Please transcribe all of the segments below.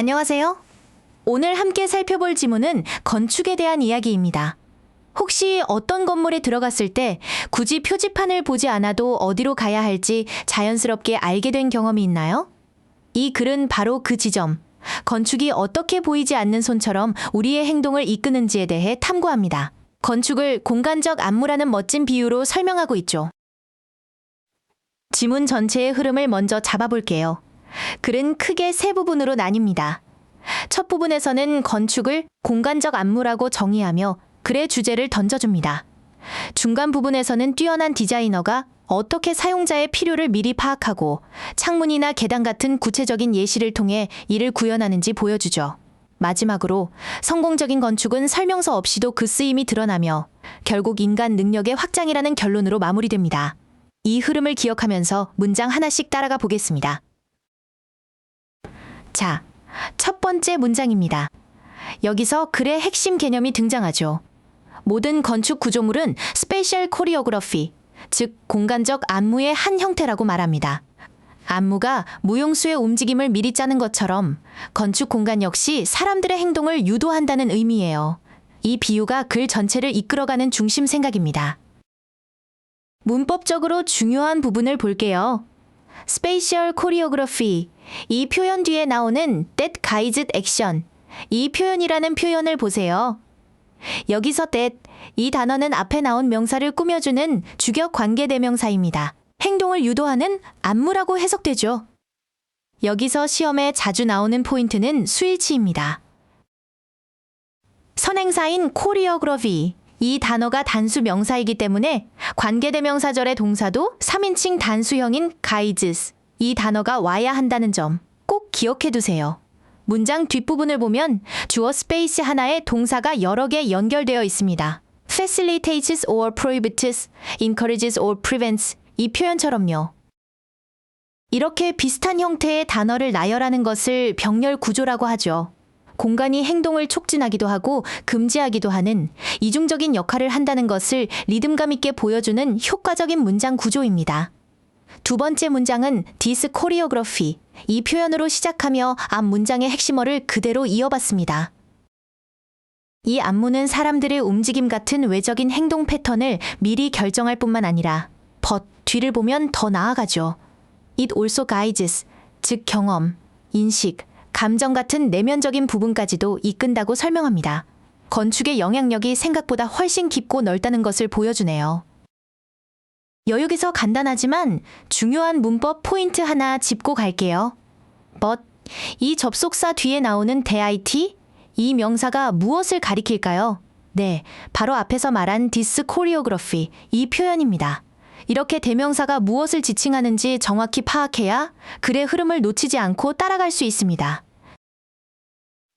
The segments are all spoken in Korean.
안녕하세요. 오늘 함께 살펴볼 지문은 건축에 대한 이야기입니다. 혹시 어떤 건물에 들어갔을 때 굳이 표지판을 보지 않아도 어디로 가야 할지 자연스럽게 알게 된 경험이 있나요? 이 글은 바로 그 지점, 건축이 어떻게 보이지 않는 손처럼 우리의 행동을 이끄는지에 대해 탐구합니다. 건축을 공간적 안무라는 멋진 비유로 설명하고 있죠. 지문 전체의 흐름을 먼저 잡아볼게요. 글은 크게 세 부분으로 나뉩니다. 첫 부분에서는 건축을 공간적 안무라고 정의하며 글의 주제를 던져줍니다. 중간 부분에서는 뛰어난 디자이너가 어떻게 사용자의 필요를 미리 파악하고 창문이나 계단 같은 구체적인 예시를 통해 이를 구현하는지 보여주죠. 마지막으로 성공적인 건축은 설명서 없이도 그 쓰임이 드러나며 결국 인간 능력의 확장이라는 결론으로 마무리됩니다. 이 흐름을 기억하면서 문장 하나씩 따라가 보겠습니다. 자, 첫 번째 문장입니다. 여기서 글의 핵심 개념이 등장하죠. 모든 건축 구조물은 스페셜 코리오그래피, 즉 공간적 안무의 한 형태라고 말합니다. 안무가 무용수의 움직임을 미리 짜는 것처럼 건축 공간 역시 사람들의 행동을 유도한다는 의미예요. 이 비유가 글 전체를 이끌어가는 중심 생각입니다. 문법적으로 중요한 부분을 볼게요. 스페셜 코리오그래피, 이 표현 뒤에 나오는 that guides action, 이 표현이라는 표현을 보세요. 여기서 that, 이 단어는 앞에 나온 명사를 꾸며주는 주격 관계 대명사입니다. 행동을 유도하는 안무라고 해석되죠. 여기서 시험에 자주 나오는 포인트는 수일치입니다. 선행사인 코리오그래피, 이 단어가 단수 명사이기 때문에 관계대명사절의 동사도 3인칭 단수형인 guides, 이 단어가 와야 한다는 점 꼭 기억해 두세요. 문장 뒷부분을 보면 주어 스페이스 하나에 동사가 여러 개 연결되어 있습니다. facilitates or prohibits, encourages or prevents, 이 표현처럼요. 이렇게 비슷한 형태의 단어를 나열하는 것을 병렬 구조라고 하죠. 공간이 행동을 촉진하기도 하고 금지하기도 하는 이중적인 역할을 한다는 것을 리듬감 있게 보여주는 효과적인 문장 구조입니다. 두 번째 문장은 this choreography, 이 표현으로 시작하며 앞 문장의 핵심어를 그대로 이어봤습니다. 이 안무는 사람들의 움직임 같은 외적인 행동 패턴을 미리 결정할 뿐만 아니라 but 뒤를 보면 더 나아가죠. It also guides, 즉 경험, 인식, 감정 같은 내면적인 부분까지도 이끈다고 설명합니다. 건축의 영향력이 생각보다 훨씬 깊고 넓다는 것을 보여주네요. 여기서 간단하지만 중요한 문법 포인트 하나 짚고 갈게요. but, 이 접속사 뒤에 나오는 that, 이 명사가 무엇을 가리킬까요? 네, 바로 앞에서 말한 this choreography, 이 표현입니다. 이렇게 대명사가 무엇을 지칭하는지 정확히 파악해야 글의 흐름을 놓치지 않고 따라갈 수 있습니다.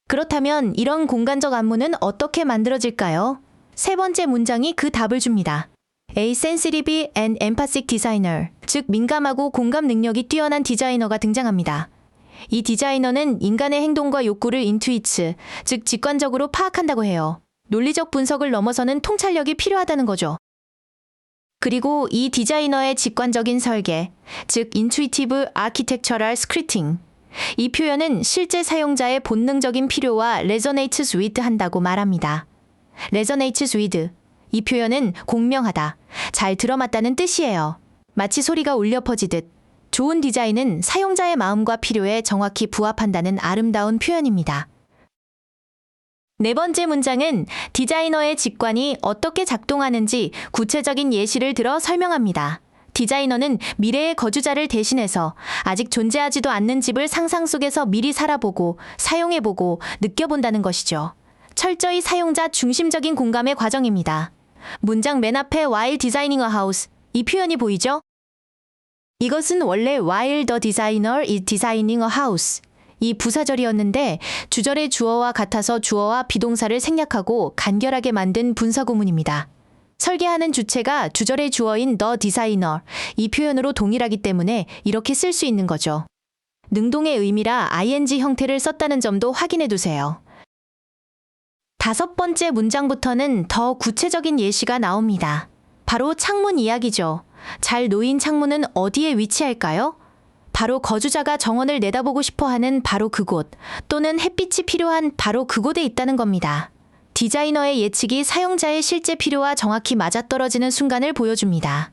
그렇다면 이런 공간적 안무는 어떻게 만들어질까요? 세 번째 문장이 그 답을 줍니다. A sensitive and empathic designer, 즉 민감하고 공감 능력이 뛰어난 디자이너가 등장합니다. 이 디자이너는 인간의 행동과 욕구를 intuits, 즉 직관적으로 파악한다고 해요. 논리적 분석을 넘어서는 통찰력이 필요하다는 거죠. 그리고 이 디자이너의 직관적인 설계, 즉 intuitive architectural scripting, 이 표현은 실제 사용자의 본능적인 필요와 resonates with 한다고 말합니다. resonates with, 이 표현은 공명하다, 잘 들어맞다는 뜻이에요. 마치 소리가 울려 퍼지듯 좋은 디자인은 사용자의 마음과 필요에 정확히 부합한다는 아름다운 표현입니다. 네 번째 문장은 디자이너의 직관이 어떻게 작동하는지 구체적인 예시를 들어 설명합니다. 디자이너는 미래의 거주자를 대신해서 아직 존재하지도 않는 집을 상상 속에서 미리 살아보고 사용해보고 느껴본다는 것이죠. 철저히 사용자 중심적인 공감의 과정입니다. 문장 맨 앞에 while designing a house, 이 표현이 보이죠? 이것은 원래 while the designer is designing a house, 이 부사절이었는데 주절의 주어와 같아서 주어와 비동사를 생략하고 간결하게 만든 분사구문입니다. 설계하는 주체가 주절의 주어인 the designer, 이 표현으로 동일하기 때문에 이렇게 쓸 수 있는 거죠. 능동의 의미라 ing 형태를 썼다는 점도 확인해 두세요. 다섯 번째 문장부터는 더 구체적인 예시가 나옵니다. 바로 창문 이야기죠. 잘 놓인 창문은 어디에 위치할까요? 바로 거주자가 정원을 내다보고 싶어 하는 바로 그곳, 또는 햇빛이 필요한 바로 그곳에 있다는 겁니다. 디자이너의 예측이 사용자의 실제 필요와 정확히 맞아떨어지는 순간을 보여줍니다.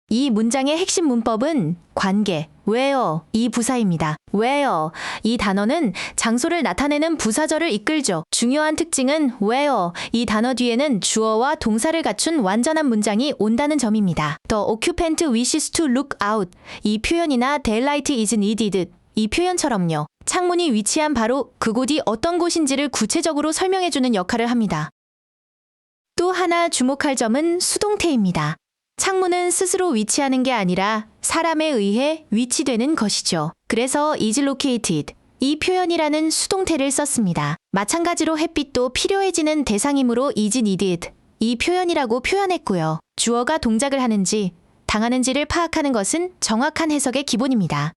이 문장의 핵심 문법은 관계, where, 이 부사입니다. where, 이 단어는 장소를 나타내는 부사절을 이끌죠. 중요한 특징은 where, 이 단어 뒤에는 주어와 동사를 갖춘 완전한 문장이 온다는 점입니다. The occupant wishes to look out, 이 표현이나 daylight is needed, 이 표현처럼요. 창문이 위치한 바로 그곳이 어떤 곳인지를 구체적으로 설명해주는 역할을 합니다. 또 하나 주목할 점은 수동태입니다. 창문은 스스로 위치하는 게 아니라 사람에 의해 위치되는 것이죠. 그래서 is located, 이 표현이라는 수동태를 썼습니다. 마찬가지로 햇빛도 필요해지는 대상이므로 is needed, 이 표현이라고 표현했고요. 주어가 동작을 하는지, 당하는지를 파악하는 것은 정확한 해석의 기본입니다.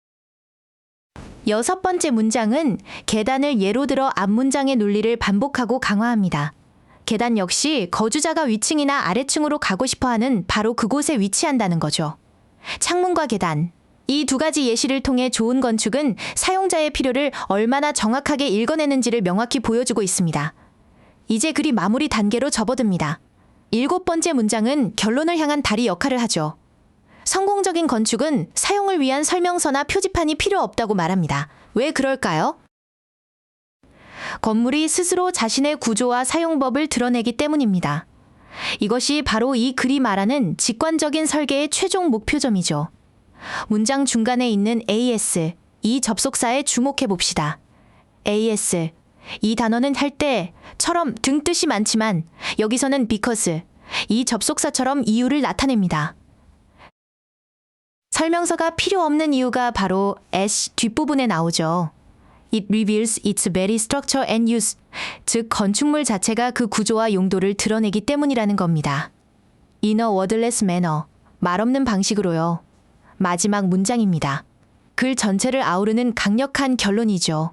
6번째 문장은 계단을 예로 들어 앞문장의 논리를 반복하고 강화합니다. 계단 역시 거주자가 위층이나 아래층으로 가고 싶어하는 바로 그곳에 위치한다는 거죠. 창문과 계단, 이 두 가지 예시를 통해 좋은 건축은 사용자의 필요를 얼마나 정확하게 읽어내는지를 명확히 보여주고 있습니다. 이제 글이 마무리 단계로 접어듭니다. 7번째 문장은 결론을 향한 다리 역할을 하죠. 성공적인 건축은 사용을 위한 설명서나 표지판이 필요 없다고 말합니다. 왜 그럴까요? 건물이 스스로 자신의 구조와 사용법을 드러내기 때문입니다. 이것이 바로 이 글이 말하는 직관적인 설계의 최종 목표점이죠. 문장 중간에 있는 as, 이 접속사에 주목해 봅시다. as, 이 단어는 할 때처럼 등 뜻이 많지만 여기서는 because, 이 접속사처럼 이유를 나타냅니다. 설명서가 필요 없는 이유가 바로 as 뒷부분에 나오죠. It reveals its very structure and use, 즉 건축물 자체가 그 구조와 용도를 드러내기 때문이라는 겁니다. In a wordless manner, 말없는 방식으로요. 마지막 문장입니다. 글 전체를 아우르는 강력한 결론이죠.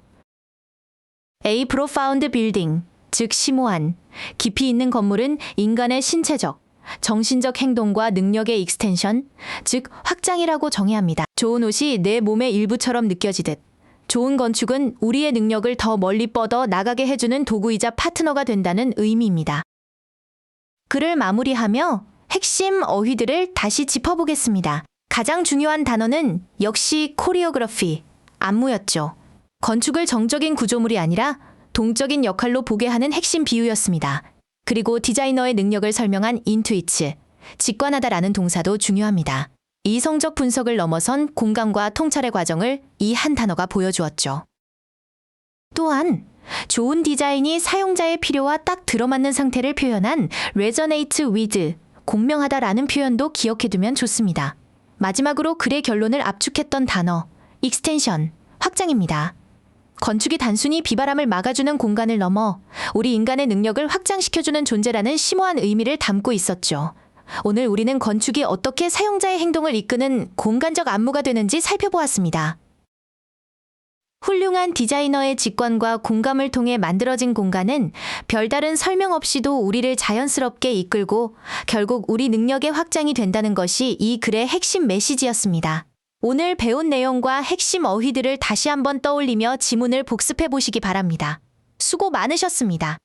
A profound building, 즉 심오한, 깊이 있는 건물은 인간의 신체적, 정신적 행동과 능력의 익스텐션, 즉 확장이라고 정의합니다. 좋은 옷이 내 몸의 일부처럼 느껴지듯 좋은 건축은 우리의 능력을 더 멀리 뻗어 나가게 해주는 도구이자 파트너가 된다는 의미입니다. 글을 마무리하며 핵심 어휘들을 다시 짚어보겠습니다. 가장 중요한 단어는 역시 코리오그래피, 안무였죠. 건축을 정적인 구조물이 아니라 동적인 역할로 보게 하는 핵심 비유였습니다. 그리고 디자이너의 능력을 설명한 인투이츠, 직관하다라는 동사도 중요합니다. 이성적 분석을 넘어선 공감과 통찰의 과정을 이 한 단어가 보여주었죠. 또한 좋은 디자인이 사용자의 필요와 딱 들어맞는 상태를 표현한 resonate with, 공명하다라는 표현도 기억해두면 좋습니다. 마지막으로 글의 결론을 압축했던 단어, extension, 확장입니다. 건축이 단순히 비바람을 막아주는 공간을 넘어 우리 인간의 능력을 확장시켜주는 존재라는 심오한 의미를 담고 있었죠. 오늘 우리는 건축이 어떻게 사용자의 행동을 이끄는 공간적 안무가 되는지 살펴보았습니다. 훌륭한 디자이너의 직관과 공감을 통해 만들어진 공간은 별다른 설명 없이도 우리를 자연스럽게 이끌고 결국 우리 능력의 확장이 된다는 것이 이 글의 핵심 메시지였습니다. 오늘 배운 내용과 핵심 어휘들을 다시 한번 떠올리며 지문을 복습해 보시기 바랍니다. 수고 많으셨습니다.